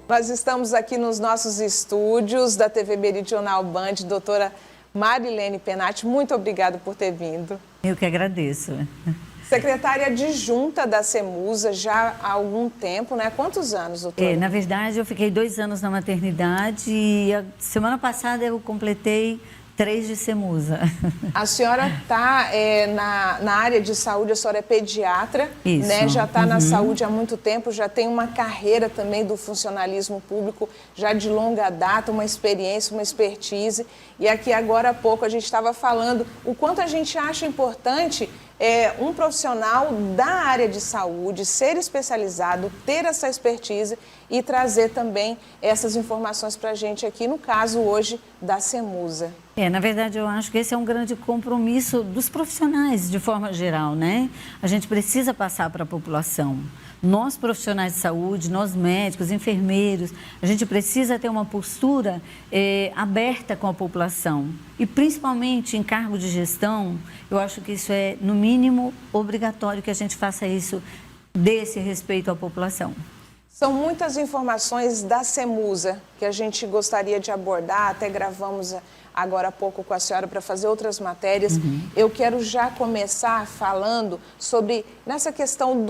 Nós estamos aqui nos nossos estúdios da TV Meridional Band, doutora Marilene Penati, muito obrigada por ter vindo. Eu que agradeço. Secretária adjunta da CEMUSA já há algum tempo, né? Quantos anos, doutora? Na verdade, eu fiquei 2 anos na maternidade e a semana passada eu completei 3 de CEMUSA. A senhora está na área de saúde, a senhora é pediatra, Isso. né? Já está na saúde há muito tempo, já tem uma carreira também do funcionalismo público, já de longa data, uma experiência, uma expertise. E aqui agora há pouco a gente estava falando o quanto a gente acha importante um profissional da área de saúde ser especializado, ter essa expertise e trazer também essas informações para a gente aqui, no caso hoje da CEMUSA. Na verdade, eu acho que esse é um grande compromisso dos profissionais, de forma geral, né? A gente precisa passar para a população. Nós, profissionais de saúde, nós médicos, enfermeiros, a gente precisa ter uma postura aberta com a população. E principalmente em cargo de gestão, eu acho que isso é, no mínimo, obrigatório que a gente faça isso, dê esse respeito à população. São muitas informações da CEMUSA que a gente gostaria de abordar, até gravamos agora há pouco com a senhora para fazer outras matérias. Eu quero já começar falando sobre, nessa questão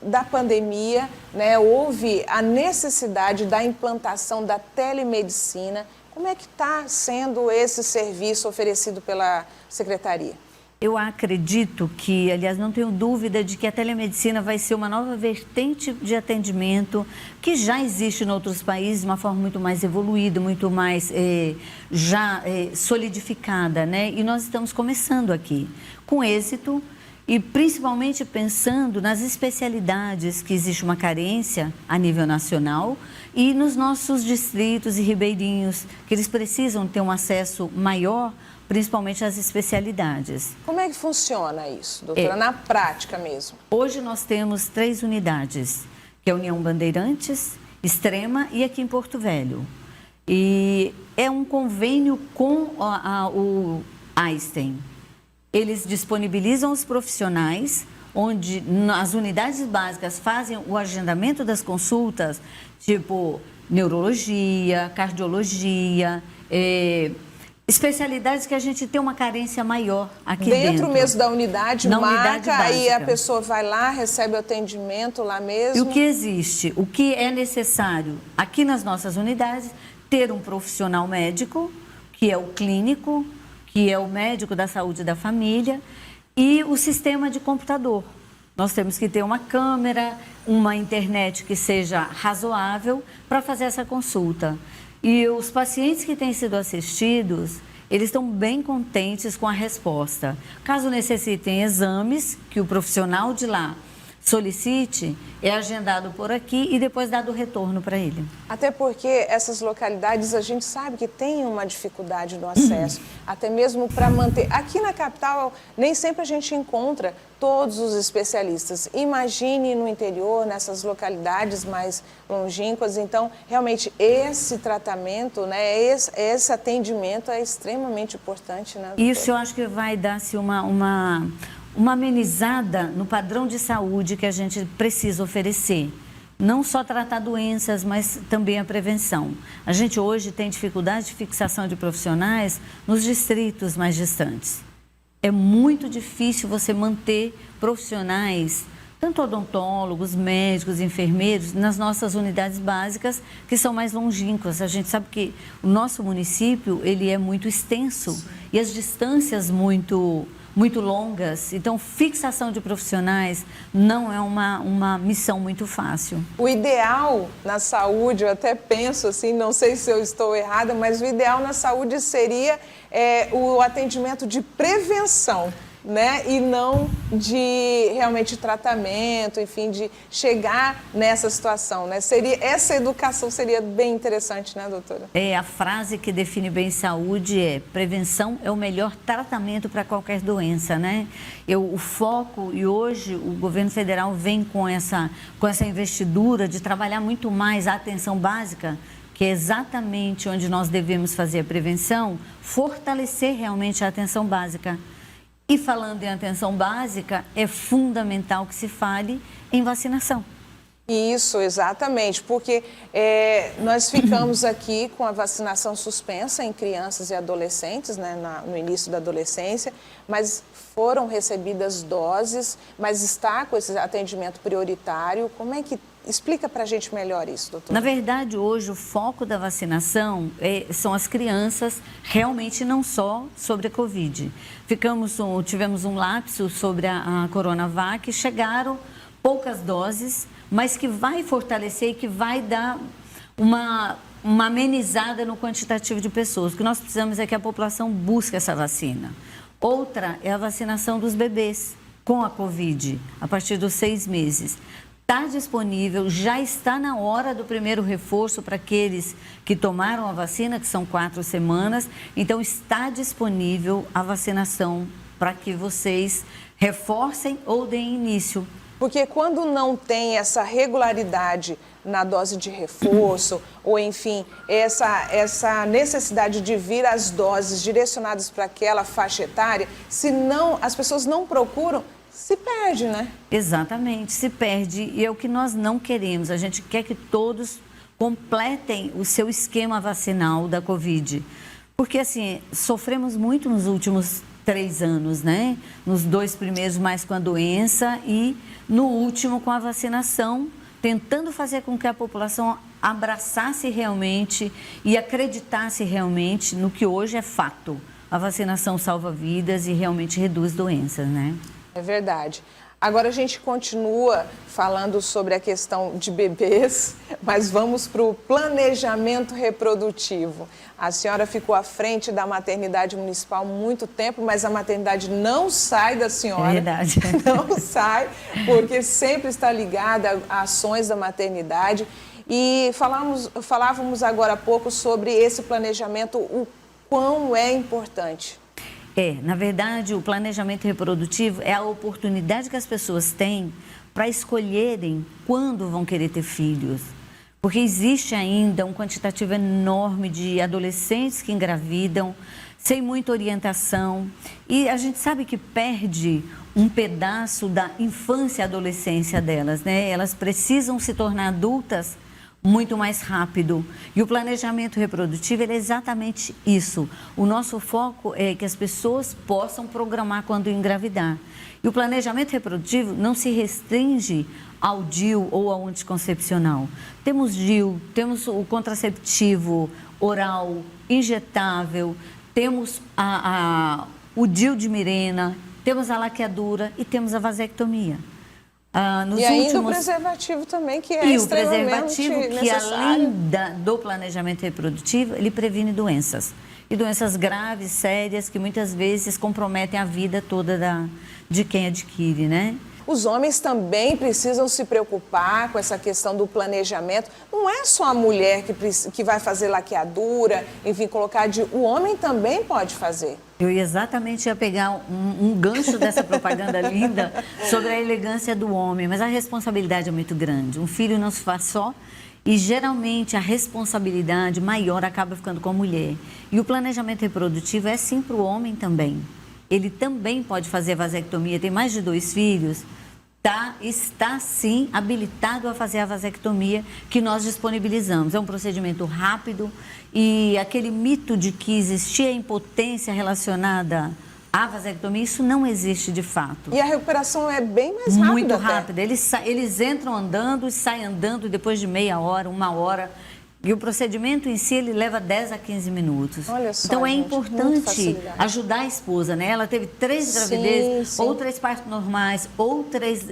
da pandemia, né? Houve a necessidade da implantação da telemedicina. Como é que está sendo esse serviço oferecido pela Secretaria? Eu acredito que, aliás, não tenho dúvida de que a telemedicina vai ser uma nova vertente de atendimento que já existe em outros países de uma forma muito mais evoluída, muito mais solidificada, né? E nós estamos começando aqui com êxito e principalmente pensando nas especialidades que existe uma carência a nível nacional e nos nossos distritos e ribeirinhos, que eles precisam ter um acesso maior, principalmente as especialidades. Como é que funciona isso, doutora, na prática mesmo? Hoje nós temos 3 unidades, que é a União Bandeirantes, Extrema e aqui em Porto Velho. E é um convênio com o Einstein. Eles disponibilizam os profissionais, onde as unidades básicas fazem o agendamento das consultas, tipo neurologia, cardiologia, especialidades que a gente tem uma carência maior aqui dentro. Dentro mesmo da unidade, na marca, unidade básica. Aí a pessoa vai lá, recebe o atendimento lá mesmo. E o que existe, o que é necessário aqui nas nossas unidades, ter um profissional médico, que é o clínico, que é o médico da saúde da família, e o sistema de computador. Nós temos que ter uma câmera, uma internet que seja razoável para fazer essa consulta. E os pacientes que têm sido assistidos, eles estão bem contentes com a resposta. Caso necessitem exames, que o profissional de lá solicite, é agendado por aqui e depois dado o retorno para ele. Até porque essas localidades a gente sabe que tem uma dificuldade no acesso, até mesmo para manter. Aqui na capital, nem sempre a gente encontra todos os especialistas. Imagine no interior, nessas localidades mais longínquas. Então, realmente, esse tratamento, né, esse atendimento é extremamente importante, né? Isso eu acho que vai dar-se uma amenizada no padrão de saúde que a gente precisa oferecer. Não só tratar doenças, mas também a prevenção. A gente hoje tem dificuldade de fixação de profissionais nos distritos mais distantes. É muito difícil você manter profissionais, tanto odontólogos, médicos, enfermeiros, nas nossas unidades básicas, que são mais longínquas. A gente sabe que o nosso município, ele é muito extenso e as distâncias muito longas, então fixação de profissionais não é uma missão muito fácil. O ideal na saúde, eu até penso assim, não sei se eu estou errada, mas o ideal na saúde seria o atendimento de prevenção, né? E não de realmente tratamento, enfim, de chegar nessa situação, né? Essa educação seria bem interessante, né, doutora? A frase que define bem saúde é: prevenção é o melhor tratamento para qualquer doença, né? O foco, e hoje o governo federal vem com essa investidura de trabalhar muito mais a atenção básica, que é exatamente onde nós devemos fazer a prevenção, fortalecer realmente a atenção básica. E falando em atenção básica, é fundamental que se fale em vacinação. Isso, exatamente, porque nós ficamos aqui com a vacinação suspensa em crianças e adolescentes, né, no início da adolescência, mas foram recebidas doses, mas está com esse atendimento prioritário. Como é que... Explica para a gente melhor isso, doutor. Na verdade, hoje o foco da vacinação são as crianças, realmente não só sobre a Covid. Tivemos um lapso sobre a Coronavac, chegaram poucas doses, mas que vai fortalecer e que vai dar uma amenizada no quantitativo de pessoas. O que nós precisamos é que a população busque essa vacina. Outra é a vacinação dos bebês com a Covid, a partir dos 6 meses. Está disponível, já está na hora do primeiro reforço para aqueles que tomaram a vacina, que são 4 semanas. Então, está disponível a vacinação para que vocês reforcem ou deem início. Porque quando não tem essa regularidade na dose de reforço, ou enfim, essa necessidade de vir as doses direcionadas para aquela faixa etária, se não, as pessoas não procuram, se perde, né? Exatamente, se perde, e é o que nós não queremos. A gente quer que todos completem o seu esquema vacinal da Covid. Porque, assim, sofremos muito nos últimos 3 anos, né? Nos 2 primeiros mais com a doença e no último com a vacinação, tentando fazer com que a população abraçasse realmente e acreditasse realmente no que hoje é fato. A vacinação salva vidas e realmente reduz doenças, né? É verdade. Agora a gente continua falando sobre a questão de bebês, mas vamos para o planejamento reprodutivo. A senhora ficou à frente da maternidade municipal muito tempo, mas a maternidade não sai da senhora. É verdade. Não sai, porque sempre está ligada a ações da maternidade. E falávamos agora há pouco sobre esse planejamento, o quão é importante. Na verdade, o planejamento reprodutivo é a oportunidade que as pessoas têm para escolherem quando vão querer ter filhos. Porque existe ainda um quantitativo enorme de adolescentes que engravidam sem muita orientação. E a gente sabe que perde um pedaço da infância e adolescência delas, né? Elas precisam se tornar adultas muito mais rápido. E o planejamento reprodutivo é exatamente isso. O nosso foco é que as pessoas possam programar quando engravidar. E o planejamento reprodutivo não se restringe ao DIU ou ao anticoncepcional. Temos DIU, temos o contraceptivo oral, injetável, temos o DIU de Mirena, temos a laqueadura e temos a vasectomia. Ainda o preservativo também, que é extremamente necessário. E o preservativo, que além do planejamento reprodutivo, ele previne doenças. E doenças graves, sérias, que muitas vezes comprometem a vida toda de quem adquire, né? Os homens também precisam se preocupar com essa questão do planejamento. Não é só a mulher que vai fazer laqueadura, enfim, colocar o homem também pode fazer. Eu exatamente ia pegar um gancho dessa propaganda linda sobre a elegância do homem, mas a responsabilidade é muito grande. Um filho não se faz só e geralmente a responsabilidade maior acaba ficando com a mulher. E o planejamento reprodutivo é sim para o homem também. Ele também pode fazer vasectomia, tem mais de 2 filhos, está sim habilitado a fazer a vasectomia que nós disponibilizamos. É um procedimento rápido e aquele mito de que existia impotência relacionada à vasectomia, isso não existe de fato. E a recuperação é bem mais rápida. Muito rápida. Eles entram andando e saem andando depois de meia hora, 1 hora. E o procedimento em si, ele leva 10 a 15 minutos. Olha só, então, é gente, importante ajudar a esposa, né? Ela teve 3 gravidezes, ou 3 partos normais, ou 3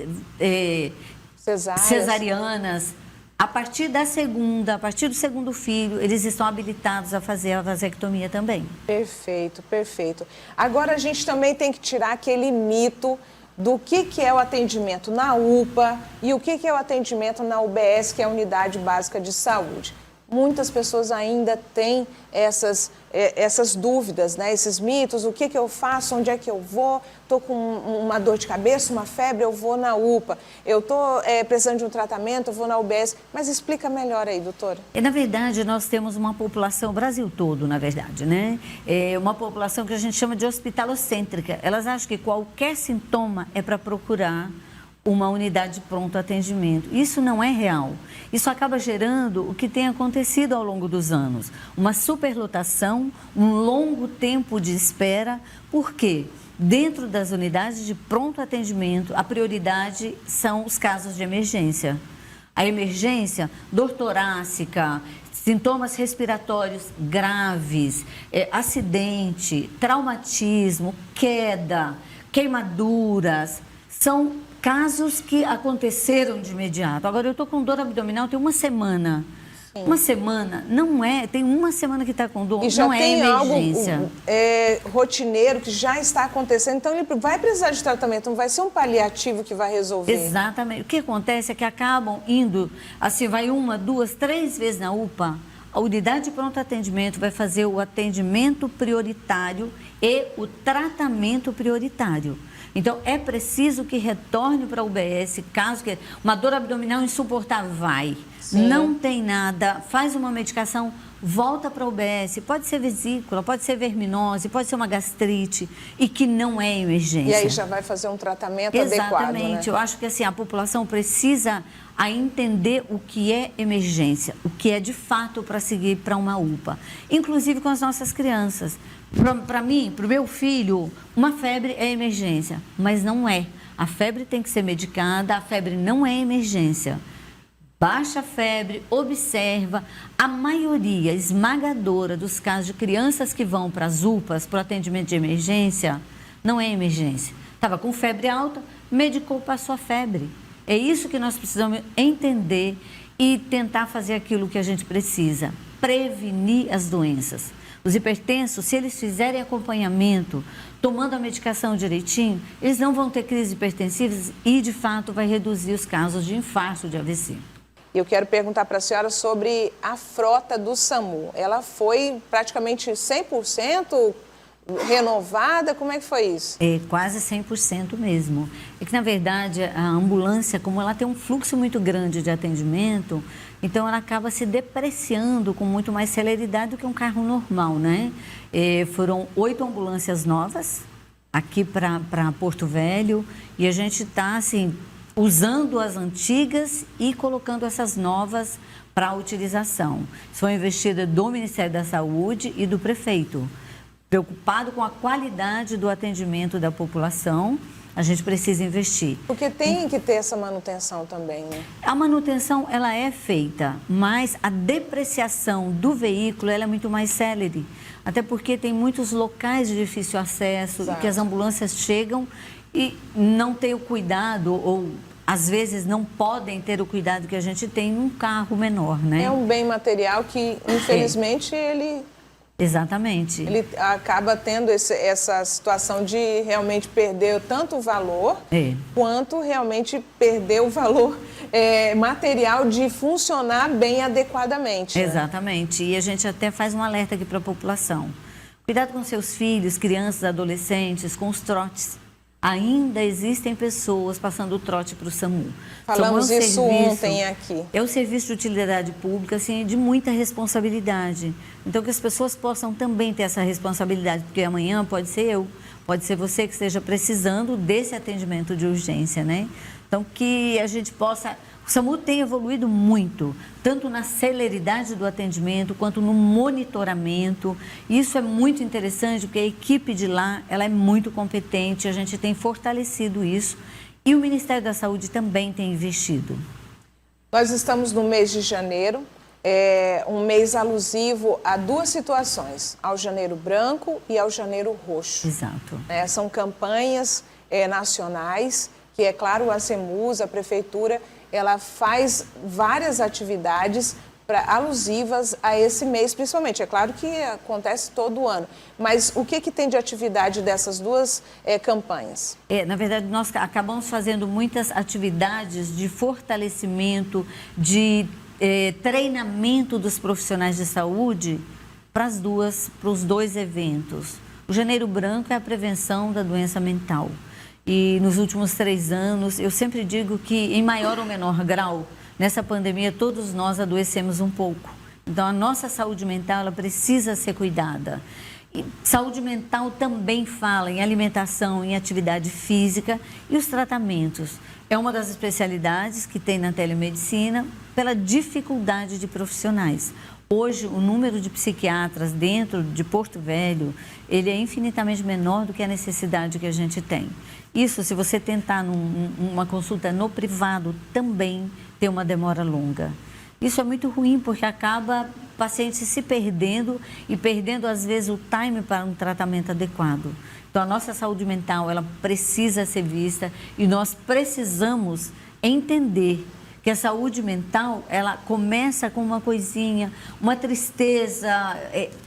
cesarianas. A partir da segunda, a partir do segundo filho, eles estão habilitados a fazer a vasectomia também. Perfeito, perfeito. Agora, a gente também tem que tirar aquele mito do que é o atendimento na UPA e o que é o atendimento na UBS, que é a Unidade Básica de Saúde. Muitas pessoas ainda têm essas dúvidas, né? Esses mitos, o que eu faço, onde é que eu vou, estou com uma dor de cabeça, uma febre, eu vou na UPA, eu estou precisando de um tratamento, eu vou na UBS, mas explica melhor aí, doutora. Na verdade, nós temos uma população, o Brasil todo, na verdade, né? É uma população que a gente chama de hospitalocêntrica. Elas acham que qualquer sintoma é para procurar uma unidade de pronto atendimento. Isso não é real. Isso acaba gerando o que tem acontecido ao longo dos anos. Uma superlotação, um longo tempo de espera. Por quê? Dentro das unidades de pronto atendimento, a prioridade são os casos de emergência. A emergência, dor torácica, sintomas respiratórios graves, acidente, traumatismo, queda, queimaduras, são casos que aconteceram de imediato. Agora, eu estou com dor abdominal tem uma semana. Sim. Uma semana, não é, tem uma semana que está com dor, e já não é tem emergência. Algo rotineiro que já está acontecendo, então ele vai precisar de tratamento, não vai ser um paliativo que vai resolver. Exatamente. O que acontece é que acabam indo, assim, vai 1, 2, 3 vezes na UPA, a unidade de pronto atendimento vai fazer o atendimento prioritário e o tratamento prioritário. Então, é preciso que retorne para a UBS, caso que uma dor abdominal insuportável, vai. Sim. Não tem nada, faz uma medicação, volta para a UBS. Pode ser vesícula, pode ser verminose, pode ser uma gastrite e que não é emergência. E aí já vai fazer um tratamento adequado, né? Exatamente. Eu acho que assim, a população precisa entender o que é emergência, o que é de fato para seguir para uma UPA. Inclusive com as nossas crianças. Para mim, para o meu filho, uma febre é emergência, mas não é. A febre tem que ser medicada, a febre não é emergência. Baixa a febre, observa. A maioria esmagadora dos casos de crianças que vão para as UPAs, para o atendimento de emergência, não é emergência. Estava com febre alta, medicou, passou a febre. É isso que nós precisamos entender e tentar fazer aquilo que a gente precisa, prevenir as doenças. Os hipertensos, se eles fizerem acompanhamento, tomando a medicação direitinho, eles não vão ter crises hipertensivas e, de fato, vai reduzir os casos de infarto, de AVC. Eu quero perguntar para a senhora sobre a frota do SAMU. Ela foi praticamente 100% renovada? Como é que foi isso? É quase 100% mesmo. É que, na verdade, a ambulância, como ela tem um fluxo muito grande de atendimento, então ela acaba se depreciando com muito mais celeridade do que um carro normal, né? Foram 8 ambulâncias novas aqui para Porto Velho e a gente está, assim, usando as antigas e colocando essas novas para utilização. Isso foi investida do Ministério da Saúde e do prefeito. Preocupado com a qualidade do atendimento da população, a gente precisa investir. Porque tem que ter essa manutenção também, né? A manutenção, ela é feita, mas a depreciação do veículo, ela é muito mais célere. Até porque tem muitos locais de difícil acesso, e que as ambulâncias chegam e não tem o cuidado, ou às vezes não podem ter o cuidado que a gente tem num carro menor, né? É um bem material que, infelizmente, Exatamente. Ele acaba tendo essa situação de realmente perder tanto o valor, quanto realmente perder o valor material de funcionar bem adequadamente. Exatamente. Né? E a gente até faz um alerta aqui para a população. Cuidado com seus filhos, crianças, adolescentes, com os trotes. Ainda existem pessoas passando o trote para o SAMU. Falamos isso ontem aqui. É um serviço de utilidade pública, assim, de muita responsabilidade. Então, que as pessoas possam também ter essa responsabilidade, porque amanhã pode ser eu, pode ser você que esteja precisando desse atendimento de urgência, né? Então, que a gente possa... O SAMU tem evoluído muito, tanto na celeridade do atendimento, quanto no monitoramento. Isso é muito interessante, porque a equipe de lá, ela é muito competente, a gente tem fortalecido isso. E o Ministério da Saúde também tem investido. Nós estamos no mês de janeiro, um mês alusivo a 2 situações, ao Janeiro Branco e ao Janeiro Roxo. Exato. São campanhas nacionais, que é claro, a CEMUS, a Prefeitura, ela faz várias atividades alusivas a esse mês, principalmente. É claro que acontece todo ano, mas o que tem de atividade dessas 2 campanhas? Na verdade, nós acabamos fazendo muitas atividades de fortalecimento, de treinamento dos profissionais de saúde para os 2 eventos. O Janeiro Branco é a prevenção da doença mental. E nos últimos 3 anos, eu sempre digo que em maior ou menor grau, nessa pandemia, todos nós adoecemos um pouco. Então, a nossa saúde mental, ela precisa ser cuidada. E saúde mental também fala em alimentação, em atividade física e os tratamentos. É uma das especialidades que tem na telemedicina pela dificuldade de profissionais. Hoje, o número de psiquiatras dentro de Porto Velho, ele é infinitamente menor do que a necessidade que a gente tem. Isso, se você tentar uma consulta no privado, também tem uma demora longa. Isso é muito ruim, porque acaba o paciente se perdendo e perdendo, às vezes, o time para um tratamento adequado. Então, a nossa saúde mental, ela precisa ser vista e nós precisamos entender que a saúde mental, ela começa com uma coisinha, uma tristeza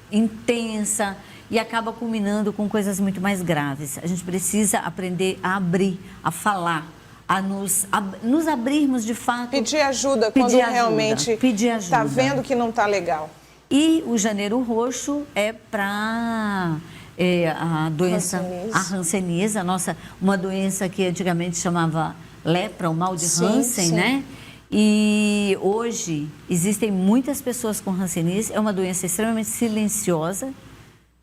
intensa e acaba culminando com coisas muito mais graves. A gente precisa aprender a abrir, a falar, a nos abrirmos de fato. Pedir ajuda quando realmente está vendo que não está legal. E o Janeiro Roxo é para a doença, a hanseníase, uma doença que antigamente chamava lepra, o mal de Hansen, né? E hoje existem muitas pessoas com hanseníase, é uma doença extremamente silenciosa,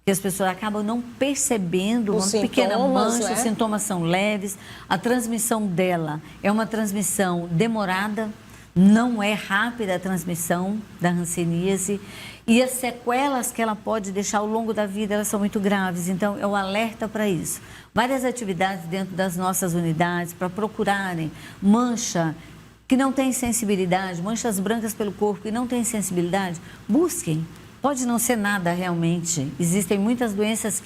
que as pessoas acabam não percebendo, uma pequena mancha, né? Os sintomas são leves, a transmissão dela é uma transmissão demorada, não é rápida a transmissão da hanseníase e as sequelas que ela pode deixar ao longo da vida, elas são muito graves, então é um alerta para isso. Várias atividades dentro das nossas unidades para procurarem mancha que não tem sensibilidade, manchas brancas pelo corpo que não tem sensibilidade, busquem. Pode não ser nada realmente. Existem muitas doenças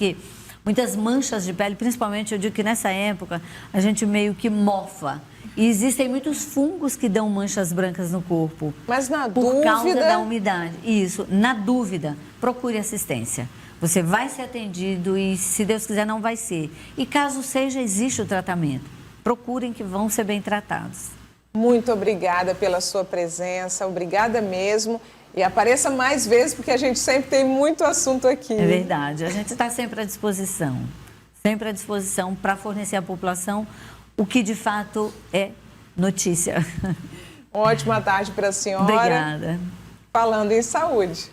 muitas manchas de pele, principalmente eu digo que nessa época a gente meio que mofa. E existem muitos fungos que dão manchas brancas no corpo. Mas na por dúvida... causa da umidade. Isso, na dúvida, procure assistência. Você vai ser atendido e, se Deus quiser, não vai ser. E caso seja, existe o tratamento. Procurem que vão ser bem tratados. Muito obrigada pela sua presença, obrigada mesmo. E apareça mais vezes, porque a gente sempre tem muito assunto aqui. É verdade, a gente está sempre à disposição para fornecer à população o que de fato é notícia. Ótima tarde para a senhora. Obrigada. Falando em saúde.